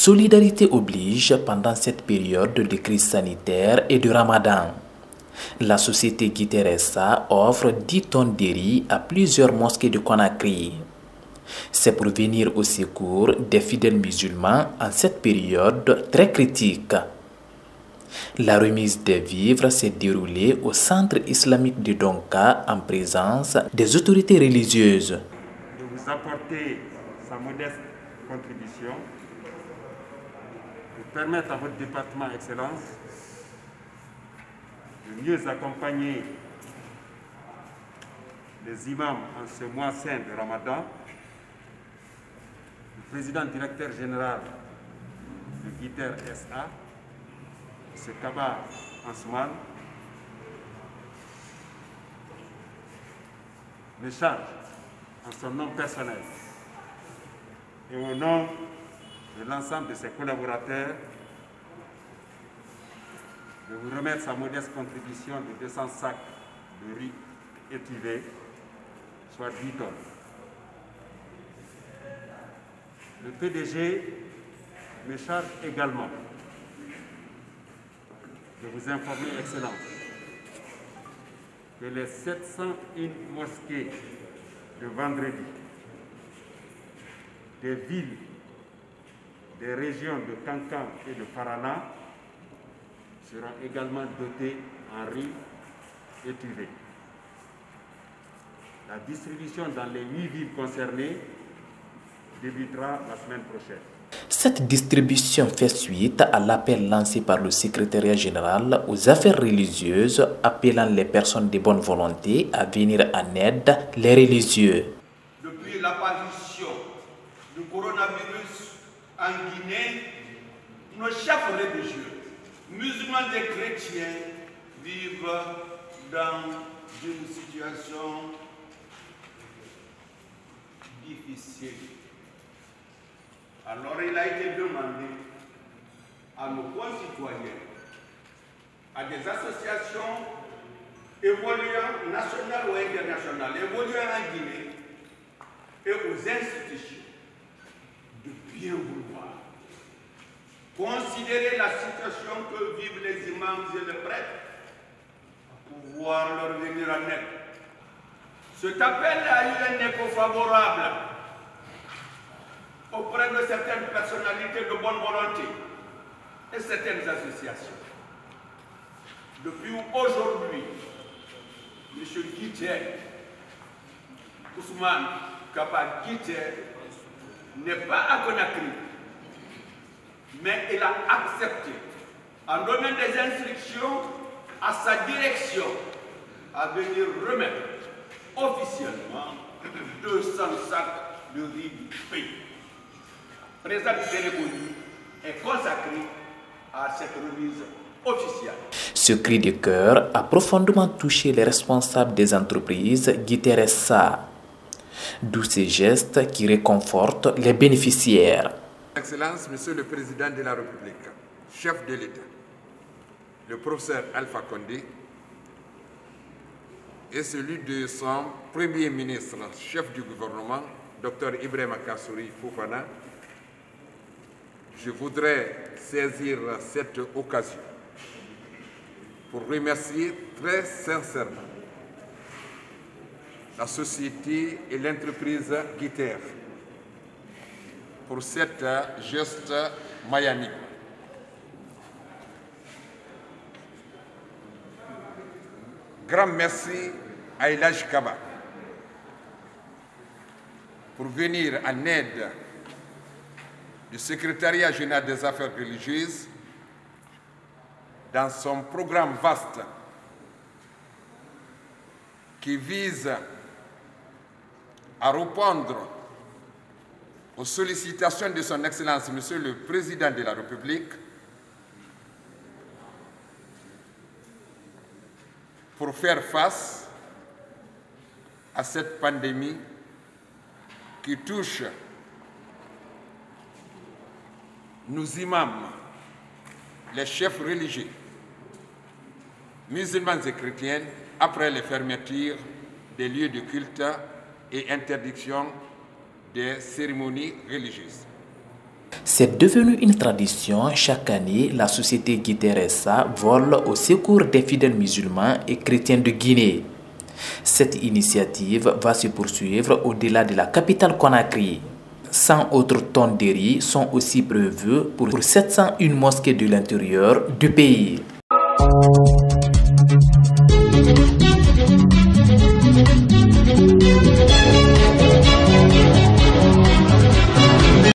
Solidarité oblige pendant cette période de crise sanitaire et de Ramadan. La société Guiteresa offre 10 tonnes de riz à plusieurs mosquées de Conakry. C'est pour venir au secours des fidèles musulmans en cette période très critique. La remise des vivres s'est déroulée au centre islamique de Donka en présence des autorités religieuses. De vous apporter sa modeste contribution pour permettre à votre département Excellence de mieux accompagner les imams en ce mois saint de Ramadan. Le président directeur général de Guiter SA, M. Kaba Ansman, me charge en son nom personnel et au nom de l'ensemble de ses collaborateurs de vous remettre sa modeste contribution de 200 sacs de riz étivé, soit 10 tonnes. Le PDG me charge également de vous informer, Excellence, que les 701 mosquées de vendredi des villes, des régions de Kankan et de Parana seront également dotées en riz étivé. La distribution dans les 8 villes concernées débutera la semaine prochaine. Cette distribution fait suite à l'appel lancé par le secrétariat général aux affaires religieuses appelant les personnes de bonne volonté à venir en aide les religieux. Depuis l'apparition du coronavirus en Guinée, nos chefs religieux, musulmans et chrétiens, vivent dans une situation difficile. Alors il a été demandé à nos concitoyens, à des associations évoluant nationales ou internationales, évoluant en Guinée, et aux institutions de bien vouloir considérer la situation que vivent les imams et les prêtres pour pouvoir leur venir en aide. Cet appel a eu un écho favorable auprès de certaines personnalités de bonne volonté et certaines associations. Depuis aujourd'hui, M. Guiter, Ousmane Kaba Guiter, n'est pas à Conakry, mais il a accepté, en donnant des instructions à sa direction, à venir remettre officiellement 200 sacs de riz du pays. La présente cérémonie est consacrée à cette remise officielle. Ce cri de cœur a profondément touché les responsables des entreprises Guiteresa, d'où ces gestes qui réconfortent les bénéficiaires. Excellence, Monsieur le Président de la République, chef de l'État, le professeur Alpha Condé et celui de son Premier ministre, chef du gouvernement, Dr Ibrahima Kassouri Fofana, je voudrais saisir cette occasion pour remercier très sincèrement la société et l'entreprise Guiter pour cette geste magnanime. Grand merci à Elhadji Kaba pour venir en aide du secrétariat général des affaires religieuses dans son programme vaste qui vise à répondre aux sollicitations de son Excellence, Monsieur le Président de la République, pour faire face à cette pandémie qui touche nos imams, les chefs religieux, musulmans et chrétiens, après les fermetures des lieux de culte et interdiction des cérémonies religieuses. C'est devenu une tradition. Chaque année, la société Guy Teresa vole au secours des fidèles musulmans et chrétiens de Guinée. Cette initiative va se poursuivre au-delà de la capitale Conakry. 100 autres tonnes de riz sont aussi prévues pour 701 mosquées de l'intérieur du pays.